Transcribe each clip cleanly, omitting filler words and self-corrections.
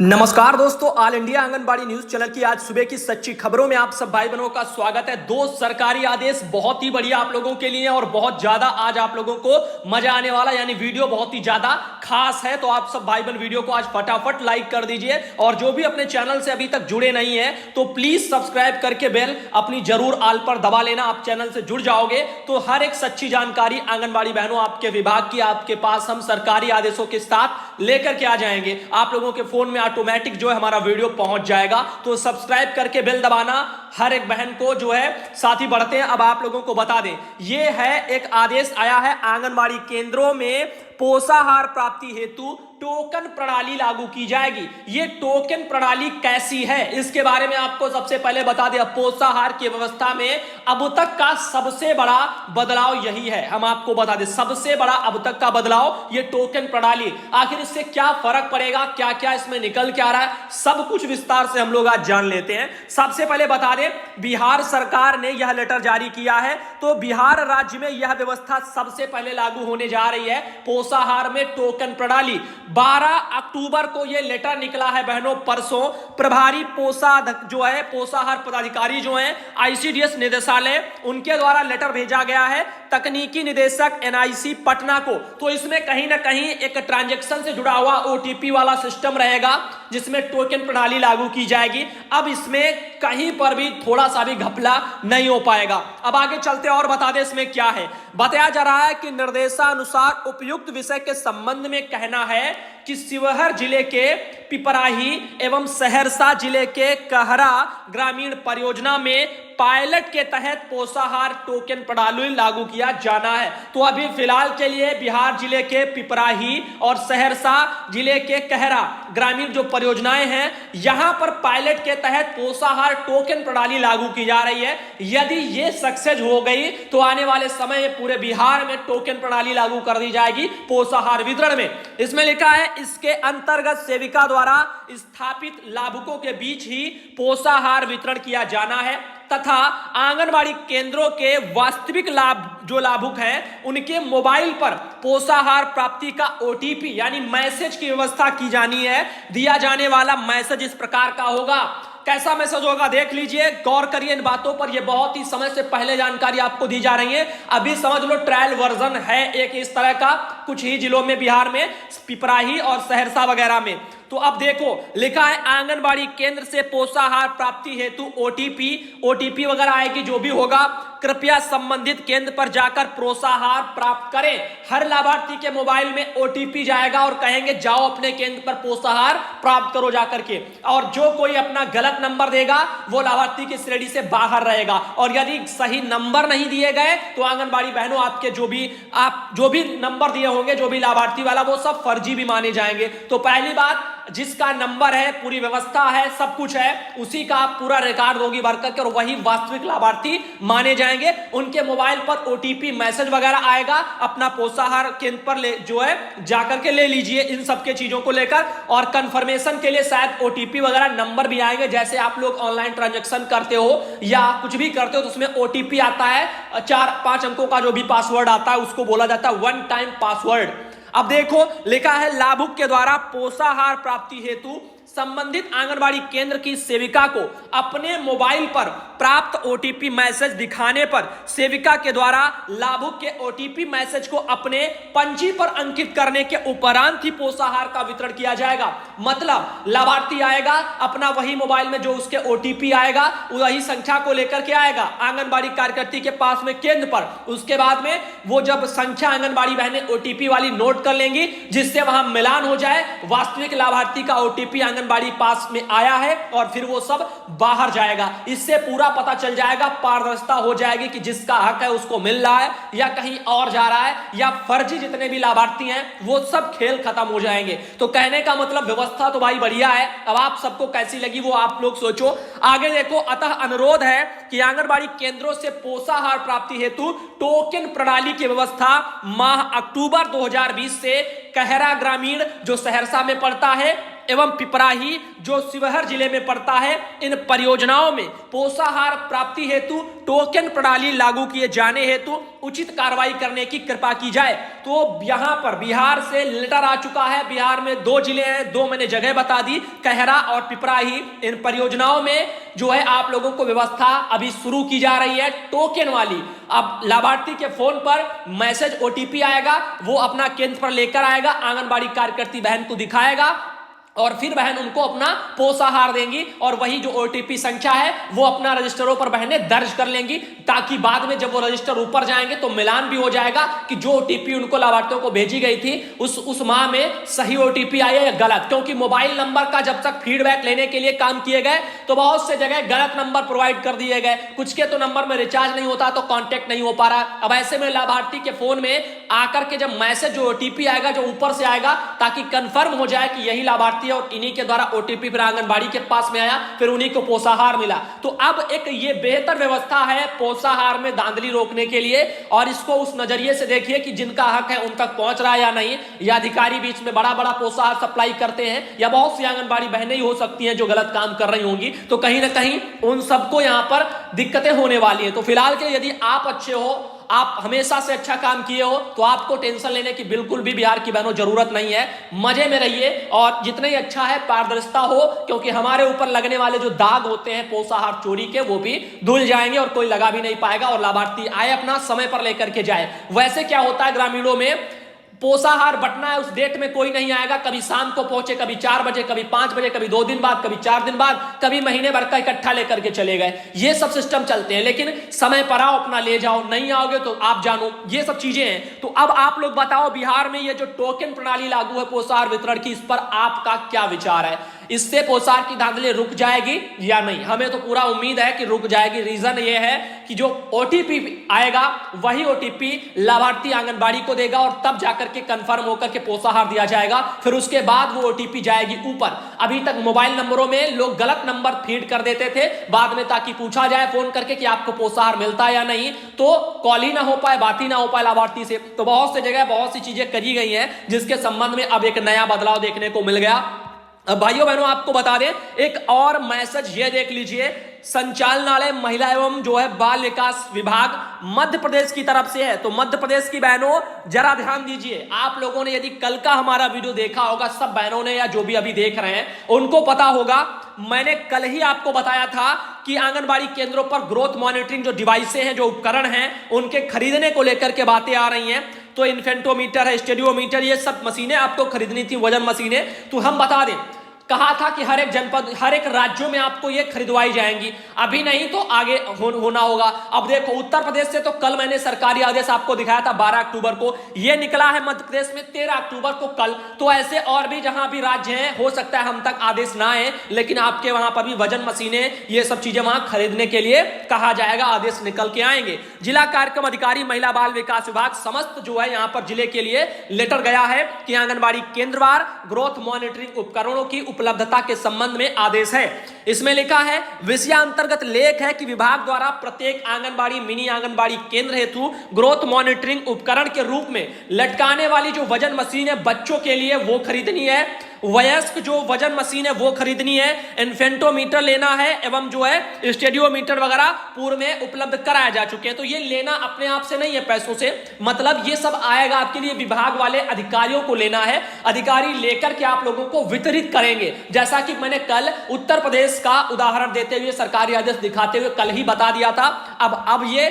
नमस्कार दोस्तों, all India anganwadi news channel की आज सुबह की सच्ची खबरों में आप सब भाई बहनों का स्वागत है। दो सरकारी आदेश बहुत ही बढ़िया आप लोगों के लिए और बहुत ज्यादा आज आप लोगों को मजा आने वाला, यानी वीडियो बहुत ही ज्यादा खास है। तो आप सब भाई बहन वीडियो को आज फटाफट लाइक कर दीजिए और जो भी अपने चैनल से अभी तक जुड़े नहीं है तो प्लीज सब्सक्राइब करके बेल अपनी जरूर आल पर दबा लेना। आप चैनल से जुड़ जाओगे तो हर एक सच्ची जानकारी आंगनबाड़ी बहनों आपके विभाग की आपके पास हम सरकारी आदेशों के साथ लेकर के आ जाएंगे। आप लोगों के फोन में ऑटोमेटिक जो है हमारा वीडियो पहुंच जाएगा। तो सब्सक्राइब करके बेल दबाना, हर एक बहन को जो है साथ ही बढ़ते हैं। अब आप लोगों को बता दें, ये है एक आदेश आया है आंगनबाड़ी केंद्रों में पोषाहार प्राप्ति हेतु टोकन प्रणाली लागू की जाएगी। ये टोकन प्रणाली कैसी है इसके बारे में आपको सबसे पहले बता दें। पोषाहार की व्यवस्था में अब तक का सबसे बड़ा बदलाव यही है, हम आपको बता दें सबसे बड़ा अब तक का बदलाव ये टोकन प्रणाली। आखिर इससे क्या फर्क पड़ेगा, क्या क्या इसमें निकल के आ रहा है, सब कुछ विस्तार से हम लोग आज जान लेते हैं। सबसे पहले बता दें, बिहार सरकार ने यह लेटर जारी किया है। तो बिहार राज्य में यह व्यवस्था सबसे पहले लागू होने जा रही है, पोषाहार में टोकन प्रणाली। 12 अक्टूबर को यह लेटर निकला है बहनों, परसों। प्रभारी पोषाहार पदाधिकारी जो हैं आईसीडीएस निदेशालय, उनके द्वारा लेटर भेजा गया है तकनीकी निदेशक एनआईसी पटना को। तो इसमें कहीं ना कहीं एक ट्रांजैक्शन से जुड़ा हुआ ओटीपी वाला सिस्टम रहेगा जिसमें टोकन प्रणाली लागू की जाएगी। अब इसमें कहीं पर भी थोड़ा सा भी घपला नहीं हो पाएगा। अब आगे चलते और बता दें इसमें क्या है। बताया जा रहा है कि निर्देशानुसार उपयुक्त विषय के संबंध में कहना है कि शिवहर जिले के पिपराही एवं सहरसा जिले के कहरा ग्रामीण परियोजना में पायलट के तहत पोषाहार टोकन प्रणाली लागू किया जाना है। तो अभी फिलहाल के लिए बिहार जिले के पिपराही और सहरसा जिले के कहरा ग्रामीण जो परियोजनाएं हैं, यहां पर पायलट के तहत पोषाहार टोकन प्रणाली लागू की जा रही है। यदि ये सक्सेस हो गई तो आने वाले समय में पूरे बिहार में टोकन प्रणाली लागू कर दी जाएगी पोषाहार वितरण में। इसमें लिखा है, इसके अंतर्गत सेविका द्वारा स्थापित लाभुकों के बीच ही पोषाहार वितरण किया जाना है तथा आंगनबाड़ी केंद्रों के वास्तविक लाभुक हैं उनके मोबाइल पर पोषाहार प्राप्ति का ओटीपी यानी मैसेज की व्यवस्था की जानी है। दिया जाने वाला मैसेज इस प्रकार का होगा। कैसा मैसेज होगा देख लीजिए, गौर करिए इन बातों पर। ये बहुत ही समय से पहले जानकारी आपको दी जा रही है, अभी समझ लो ट्रायल वर्जन है एक इस तरह का कुछ ही जिलों में, बिहार में पिपराही और सहरसा वगैरह में। तो अब देखो लिखा है, आंगनबाड़ी केंद्र से पोषाहार प्राप्ति हेतु ओटीपी वगैरह आएगी, जो भी होगा कृपया संबंधित केंद्र पर जाकर पोषाहार प्राप्त करें। हर लाभार्थी के मोबाइल में ओटीपी जाएगा और कहेंगे जाओ अपने केंद्र पर पोषाहार प्राप्त करो जाकर के। और जो कोई अपना गलत नंबर देगा वो लाभार्थी की श्रेणी से बाहर रहेगा। और यदि सही नंबर नहीं दिए गए तो आंगनबाड़ी बहनों आपके जो भी नंबर दिए होंगे, जो भी लाभार्थी वाला, वो सब फर्जी भी माने जाएंगे। तो पहली बात, जिसका नंबर है, पूरी व्यवस्था है, सब कुछ है, उसी का आप पूरा रिकॉर्ड होगी भर करके और वही वास्तविक लाभार्थी माने जाएंगे। उनके मोबाइल पर ओटीपी मैसेज वगैरह आएगा, अपना पोषाहार केंद्र पर जाकर के ले लीजिए इन सब के चीजों को लेकर। और कंफर्मेशन के लिए शायद ओटीपी वगैरह नंबर भी आएंगे, जैसे आप लोग ऑनलाइन ट्रांजैक्शन करते हो या कुछ भी करते हो तो उसमें ओटीपी आता है, 4-5 अंकों का जो भी पासवर्ड आता है उसको बोला जाता है वन टाइम पासवर्ड। अब देखो लिखा है, लाभुक के द्वारा पोषाहार प्राप्ति हेतु संबंधित आंगनबाड़ी केंद्र की सेविका को अपने मोबाइल पर प्राप्त ओटीपी मैसेज दिखाने पर सेविका के द्वारा लाभुक के ओटीपी मैसेज को अपने पंजी पर अंकित करने के उपरांत ही पोषाहार का वितरण किया जाएगा। मतलब लाभार्थी आएगा, अपना वही मोबाइल में जो उसके ओटीपी आएगा वही संख्या को लेकर के आएगा आंगनबाड़ी कार्यकर्ती के पास में केंद्र पर। उसके बाद में वो जब संख्या आंगनबाड़ी बहनें ओटीपी वाली नोट कर लेंगी, जिससे वहां मिलान हो जाए, वास्तविक लाभार्थी का ओटीपी आंगनबाड़ी पास में आया है और फिर वो सब बाहर जाएगा। इससे पूरा पता चल जाएगा, पारदर्शिता हो जाएगी कि जिसका हक है उसको मिल रहा है या कहीं और जा रहा है या फर्जी जितने भी लाभार्थी हैं वो सब खेल खत्म हो जाएंगे। तो कहने का मतलब व्यवस्था तो भाई बढ़िया है। अब आप सबको कैसी लगी वो आप लोग सोचो। आगे देखो, अतः अनुरोध है कि आंगनबाड़ी केंद्रों से पोषाहार प्राप्ति हेतु टोकन प्रणाली की व्यवस्था माह अक्टूबर 2020 से कहरा ग्रामीण जो सहरसा में पड़ता है एवं पिपराही जो शिवहर जिले में पड़ता है, इन परियोजनाओं में पोषाहार प्राप्ति हेतु टोकन प्रणाली लागू किए जाने हेतु उचित कार्रवाई करने की कृपा की जाए। तो यहां पर बिहार से लेटर आ चुका है। बिहार में 2 जिले हैं, 2 मैंने जगह बता दी, कहरा और पिपराही। इन परियोजनाओं में जो है आप लोगों को व्यवस्था अभी शुरू की जा रही है टोकन वाली। अब लाभार्थी के फोन पर मैसेज ओटीपी आएगा, वो अपना केंद्र पर लेकर आएगा, आंगनबाड़ी कार्यकर्ती बहन को दिखाएगा और फिर बहन उनको अपना पोषाहार देंगी और वही जो ओटीपी संख्या है वो अपना रजिस्टरों पर बहनें दर्ज कर लेंगी, ताकि बाद में जब वो रजिस्टर ऊपर जाएंगे तो मिलान भी हो जाएगा कि जो ओटीपी उनको लाभार्थियों को भेजी गई थी उस माह में सही ओटीपी आया या गलत। क्योंकि मोबाइल नंबर का जब तक फीडबैक लेने के लिए काम किए गए तो बहुत से जगह गलत नंबर प्रोवाइड कर दिए गए, कुछ के तो नंबर में रिचार्ज नहीं होता तो कॉन्टेक्ट नहीं हो पा रहा। अब ऐसे में लाभार्थी के फोन में आकर के जब मैसेज जो ओटीपी आएगा जो ऊपर से आएगा, ताकि कंफर्म हो जाए कि यही लाभार्थी और इन्हीं के द्वारा ओटीपी फिर आंगनबाड़ी के पास में आया, फिर उन्हीं को पोषाहार मिला। तो अब एक ये बेहतर व्यवस्था है पोषाहार में धांधली रोकने के लिए, और इसको उस नजरिए से देखिए कि जिनका हक है उन तक पहुंच रहा है या नहीं, या अधिकारी बीच में बड़ा बड़ा पोषाहार सप्लाई करते हैं, या बहुत सी आंगनबाड़ी बहनें ही हो सकती हैं जो गलत काम कर रही होंगी, तो कहीं ना कहीं उन सबको यहां पर दिक्कतें होने वाली हैं। तो फिलहाल के यदि आप अच्छे हो, आप हमेशा से अच्छा काम किए हो, तो आपको टेंशन लेने की बिल्कुल भी बिहार की बहनों जरूरत नहीं है। मजे में रहिए और जितना ही अच्छा है पारदर्शिता हो, क्योंकि हमारे ऊपर लगने वाले जो दाग होते हैं पोषाहार चोरी के वो भी धुल जाएंगे और कोई लगा भी नहीं पाएगा और लाभार्थी आए अपना समय पर लेकर के जाए। वैसे क्या होता है ग्रामीणों में, पोषाहार बंटना है उस डेट में कोई नहीं आएगा, कभी शाम को पहुंचे, कभी 4 बजे, कभी 5 बजे, कभी 2 दिन बाद, कभी 4 दिन बाद, कभी महीने भर का इकट्ठा लेकर के चले गए। ये सब सिस्टम चलते हैं, लेकिन समय पर आओ अपना ले जाओ, नहीं आओगे तो आप जानो, ये सब चीजें हैं। तो अब आप लोग बताओ बिहार में ये जो टोकन प्रणाली लागू है पोषाहार वितरण की, इस पर आपका क्या विचार है? इससे पोषाहार की धांधली रुक जाएगी या नहीं? हमें तो पूरा उम्मीद है कि रुक जाएगी। रीजन ये है कि जो ओटीपी आएगा वही ओटीपी लाभार्थी आंगनबाड़ी को देगा और तब जाकर के कंफर्म होकर के पोषाहार दिया जाएगा, फिर उसके बाद वो ओटीपी जाएगी ऊपर। अभी तक मोबाइल नंबरों में लोग गलत नंबर फीड कर देते थे बाद में, ताकि पूछा जाए फोन करके कि आपको पोषाहार मिलता है या नहीं, तो कॉल ही ना हो पाए, बात ही ना हो पाए लाभार्थी से। तो बहुत सी जगह बहुत सी चीजें करी गई हैं जिसके संबंध में अब एक नया बदलाव देखने को मिल गया। अब भाइयों बहनों आपको बता दें एक और मैसेज ये देख लीजिए, संचालनालय महिला एवं जो है बाल विकास विभाग मध्य प्रदेश की तरफ से है। तो मध्य प्रदेश की बहनों जरा ध्यान दीजिए, आप लोगों ने यदि कल का हमारा वीडियो देखा होगा, सब बहनों ने या जो भी अभी देख रहे हैं उनको पता होगा, मैंने कल ही आपको बताया था कि आंगनबाड़ी केंद्रों पर ग्रोथ मॉनिटरिंग जो डिवाइसें हैं, जो उपकरण हैं, उनके खरीदने को लेकर के बातें आ रही हैं। तो इन्फेंटोमीटर है, स्टेडियोमीटर, ये सब मशीनें आपको खरीदनी थी, वजन मशीनें। तो हम बता दें, कहा था कि हर एक जनपद, हर एक राज्यों में आपको ये खरीदवाई जाएंगी, अभी नहीं तो आगे होना होगा। अब देखो उत्तर प्रदेश से तो कल मैंने सरकारी आदेश आपको दिखाया था 12 अक्टूबर को, ये निकला है मध्य प्रदेश में 13 अक्टूबर को कल। तो ऐसे और भी जहां भी राज्य हैं, हो सकता है हम तक आदेश ना आए, लेकिन आपके वहां पर भी वजन मशीनें, ये सब चीजें वहां खरीदने के लिए कहा जाएगा, आदेश निकल के आएंगे। जिला कार्यक्रम अधिकारी महिला बाल विकास विभाग समस्त जो है यहां पर जिले के लिए लेटर गया है कि आंगनबाड़ी केंद्रवार ग्रोथ मॉनिटरिंग उपकरणों की उपलब्धता के संबंध में आदेश है। इसमें लिखा है, विषयांतर्गत लेख है कि विभाग द्वारा प्रत्येक आंगनबाड़ी मिनी आंगनबाड़ी केंद्र हेतु ग्रोथ मॉनिटरिंग उपकरण के रूप में लटकाने वाली जो वजन मशीन है बच्चों के लिए वो खरीदनी है, वयस्क जो वजन मशीन है वो खरीदनी है, इन्फेंटोमीटर लेना है, एवं जो है स्टेडियोमीटर वगैरह पूर्व में उपलब्ध कराए जा चुके हैं। तो ये लेना अपने आप से नहीं है पैसों से, मतलब ये सब आएगा आपके लिए, विभाग वाले अधिकारियों को लेना है, अधिकारी लेकर के आप लोगों को वितरित करेंगे। जैसा कि मैंने कल उत्तर प्रदेश का उदाहरण देते हुए, सरकारी आदेश दिखाते हुए कल ही बता दिया था। अब ये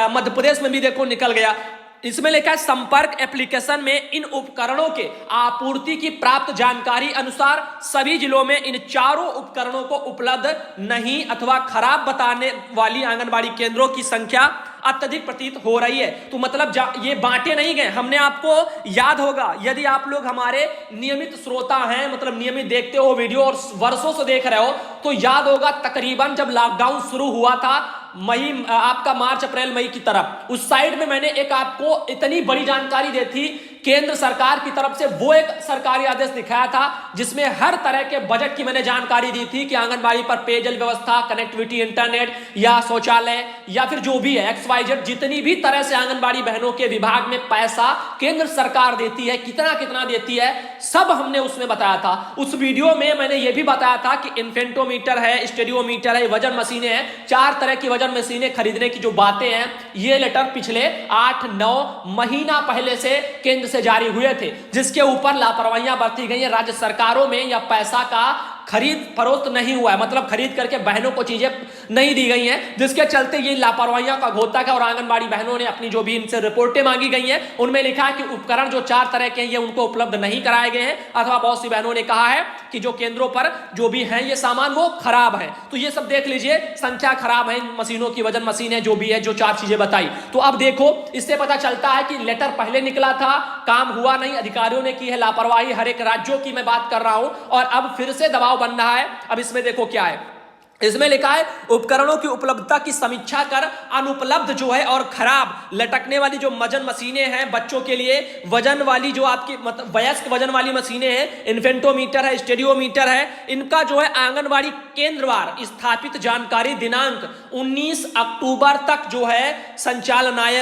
मध्य प्रदेश में भी देखो निकल गया। इसमें लिखा है, संपर्क एप्लीकेशन में इन उपकरणों के आपूर्ति की प्राप्त जानकारी अनुसार सभी जिलों में इन चारों उपकरणों को उपलब्ध नहीं अथवा खराब बताने वाली आंगनबाड़ी केंद्रों की संख्या अत्यधिक प्रतीत हो रही है। तो मतलब ये बांटे नहीं गए। हमने आपको याद होगा, यदि आप लोग हमारे नियमित श्रोता हैं, मतलब नियमित देखते हो वीडियो और वर्षों से देख रहे हो, तो याद होगा तकरीबन जब लॉकडाउन शुरू हुआ था मई, आपका मार्च अप्रैल मई की तरफ, उस साइड में मैंने एक आपको इतनी बड़ी जानकारी दी थी केंद्र सरकार की तरफ से वो एक सरकारी आदेश दिखाया था जिसमें हर तरह के बजट की मैंने जानकारी दी थी कि आंगनबाड़ी पर पेयजल व्यवस्था, कनेक्टिविटी, इंटरनेट या शौचालय या फिर जो भी है XYZ, जितनी भी तरह से आंगनबाड़ी बहनों के विभाग में पैसा केंद्र सरकार देती है, कितना कितना देती है, सब हमने उसमें बताया था। उस वीडियो में मैंने यह भी बताया था कि इन्फेंटोमीटर है, स्टेरियोमीटर है, वजन मशीनें हैं, 4 तरह की वजन मशीनें खरीदने की जो बातें हैं, ये लेटर पिछले 8-9 महीना पहले से केंद्र से जारी हुए थे, जिसके ऊपर लापरवाहियां बरती गई है राज्य सरकारों में, या पैसा का खरीद फरोख्त नहीं हुआ है, मतलब खरीद करके बहनों को चीजें नहीं दी गई हैं, जिसके चलते ये लापरवाहियों का घोतक है। और आंगनबाड़ी बहनों ने अपनी जो भी इनसे रिपोर्टें मांगी गई हैं उनमें लिखा है कि उपकरण जो 4 तरह के हैं ये उनको उपलब्ध नहीं कराए गए हैं, अथवा बहुत सी बहनों ने कहा है कि जो केंद्रों पर जो भी है ये सामान वो खराब है। तो ये सब देख लीजिए, संख्या खराब है इन मशीनों की, वजन मशीन है जो भी है, जो 4 चीजें बताई। तो अब देखो, इससे पता चलता है कि लेटर पहले निकला था, काम हुआ नहीं, अधिकारियों ने की है लापरवाही, हर एक राज्यों की मैं बात कर रहा हूं, और अब फिर से दबाव बन रहा है। अब इसमें देखो क्या है, इसमें लिखा है उपकरणों की उपलब्धता की समीक्षा कर अनुपलब्ध जो है और खराब लटकने वाली जो वजन मशीनें हैं बच्चों के लिए, वजन वाली जो आपकी मतलब वयस्क वजन वाली मशीनें हैं, इन्फेंटोमीटर है, स्टेरियोमीटर है, इनका जो है आंगनबाड़ी केंद्रवार स्थापित जानकारी दिनांक 19 अक्टूबर तक जो है संचालनालय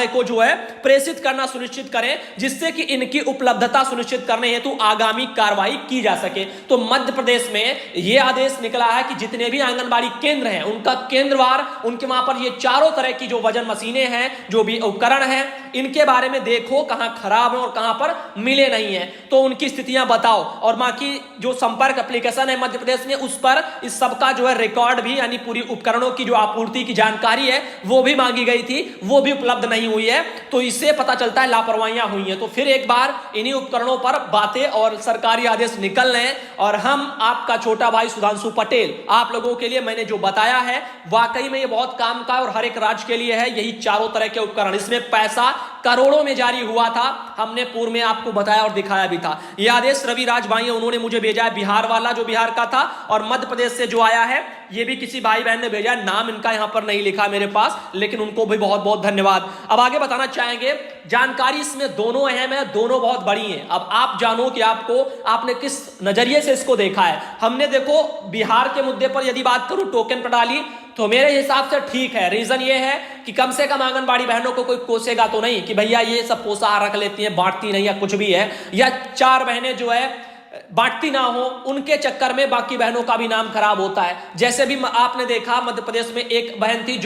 को जो है प्रेषित करना सुनिश्चित करें, जिससे कि इनकी उपलब्धता सुनिश्चित करने हेतु आगामी कार्रवाई की जा सके। तो मध्य प्रदेश में यह आदेश निकला है कि जितने भी आंगनबाड़ी केंद्र हैं उनका केंद्रवार, उनके वहां पर ये 4 तरह की जो वजन मशीनें हैं, जो भी उपकरण हैं, इनके बारे में देखो कहां खराब है और कहां पर मिले नहीं है, तो उनकी स्थितियां बताओ। और बाकी जो संपर्क एप्लीकेशन है मध्य प्रदेश में, उस पर इस सब का जो है रिकॉर्ड भी, यानी पूरी उपकरणों की जो आपूर्ति की जानकारी है वो भी मांगी गई थी, वो भी उपलब्ध नहीं हुई है। तो इससे पता चलता है लापरवाहियां हुई हैं। तो फिर एक बार इन्हीं उपकरणों पर बातें और सरकारी आदेश निकल रहे हैं, और हम आपका छोटा भाई सुधांशु पटेल आप लोगों के लिए मैंने जो बताया है वाकई में ये बहुत काम का और हर एक राज्य के लिए है। यही 4 तरह के उपकरण, इसमें पैसा करोड़ों में जारी हुआ था, हमने पूर्व में आपको बताया और दिखाया भी था। यह आदेश रवि राज भाई उन्होंने मुझे भेजा है, बिहार वाला जो बिहार का था, और मध्य प्रदेश से जो आया है ये भी किसी भाई बहन ने भेजा है, नाम इनका यहां पर नहीं लिखा मेरे पास, लेकिन उनको भी बहुत बहुत धन्यवाद। अब आगे बताना चाहेंगे, जानकारी इसमें दोनों अहम है, दोनों बहुत बड़ी हैं। अब आप जानो कि आपने किस नजरिए से इसको देखा है। हमने देखो बिहार के मुद्दे पर यदि बात करूं, टोकन प्रणाली, तो मेरे हिसाब से ठीक है। रीजन ये है कि कम से कम आंगनबाड़ी बहनों को कोई कोसेगा तो नहीं कि भैया ये सब पोषाहार रख लेती हैं, बांटती नहीं या कुछ भी है, या 4 बहनें जो है बांटती ना हो, उनके चक्कर में बाकी बहनों का भी नाम खराब होता है। जैसे भी आपने देखा मध्य प्रदेश में एक बहन थी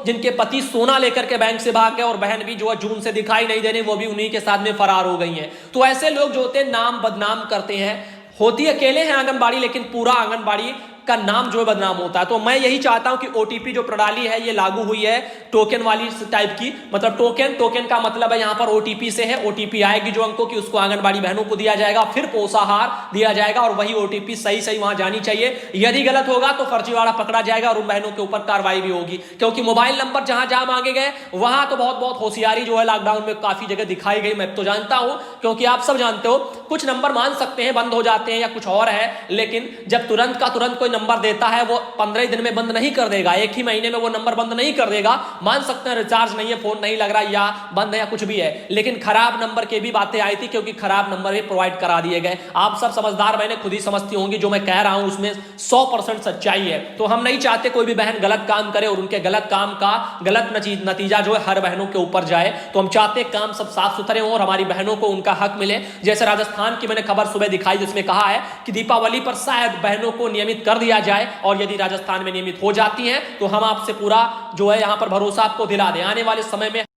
जिनके पति सोना लेकर के बैंक से भाग गए, और बहन भी जो है जून से दिखाई नहीं देने, वो भी उन्हीं के साथ में फरार हो गई हैं। तो ऐसे लोग जो होते हैं नाम बदनाम करते हैं, होती अकेले हैं आंगनबाड़ी, लेकिन पूरा आंगनबाड़ी का नाम जो है बदनाम होता है। तो मैं यही चाहता हूं कि ओटीपी जो प्रणाली है ये लागू हुई है टोकन वाली टाइप की, मतलब टोकन का मतलब है यहां पर ओटीपी से है, ओटीपी आएगी जो अंकों की, उसको आंगनबाड़ी बहनों को दिया जाएगा, फिर पोषाहार दिया जाएगा, और वही ओटीपी सही वहां जानी चाहिए। यदि गलत होगा तो फर्जीवाड़ा पकड़ा जाएगा और उन बहनों के ऊपर कार्रवाई भी होगी, क्योंकि मोबाइल नंबर जहां मांगे गए वहां तो बहुत होशियारी जो है लॉकडाउन में काफी जगह दिखाई गई, मैं तो जानता हूं, क्योंकि आप सब जानते हो कुछ नंबर मान सकते हैं बंद हो जाते हैं या कुछ और है, लेकिन जब तुरंत का तुरंत कोई नंबर देता है वो 15 दिन में बंद नहीं कर देगा, एक ही महीने में वो नंबर बंद नहीं कर देगा। मान सकते हैं रिचार्ज नहीं है, फोन नहीं लग रहा, या बंद है या कुछ भी है, लेकिन खराब नंबर के भी बातें आई थी, क्योंकि खराब नंबर भी प्रोवाइड करा दिए गए। आप सब समझदार मैंने खुद ही समझती होंगी, जो मैं कह रहा हूं उसमें 100% सच्चाई है। तो हम नहीं चाहते कोई भी बहन गलत काम करे और उनके गलत काम का गलत नतीजा जो है हर बहनों के ऊपर जाए। तो हम चाहते हैं काम सब साफ सुथरे हो और हमारी बहनों को उनका हक मिले। जैसे राजस्थान की मैंने खबर सुबह दिखाई, जिसमें कहा है कि दीपावली पर शायद बहनों को नियमित कर दिया जाए, और यदि राजस्थान में नियमित हो जाती हैं तो हम आपसे पूरा जो है यहां पर भरोसा आपको दिला दें, आने वाले समय में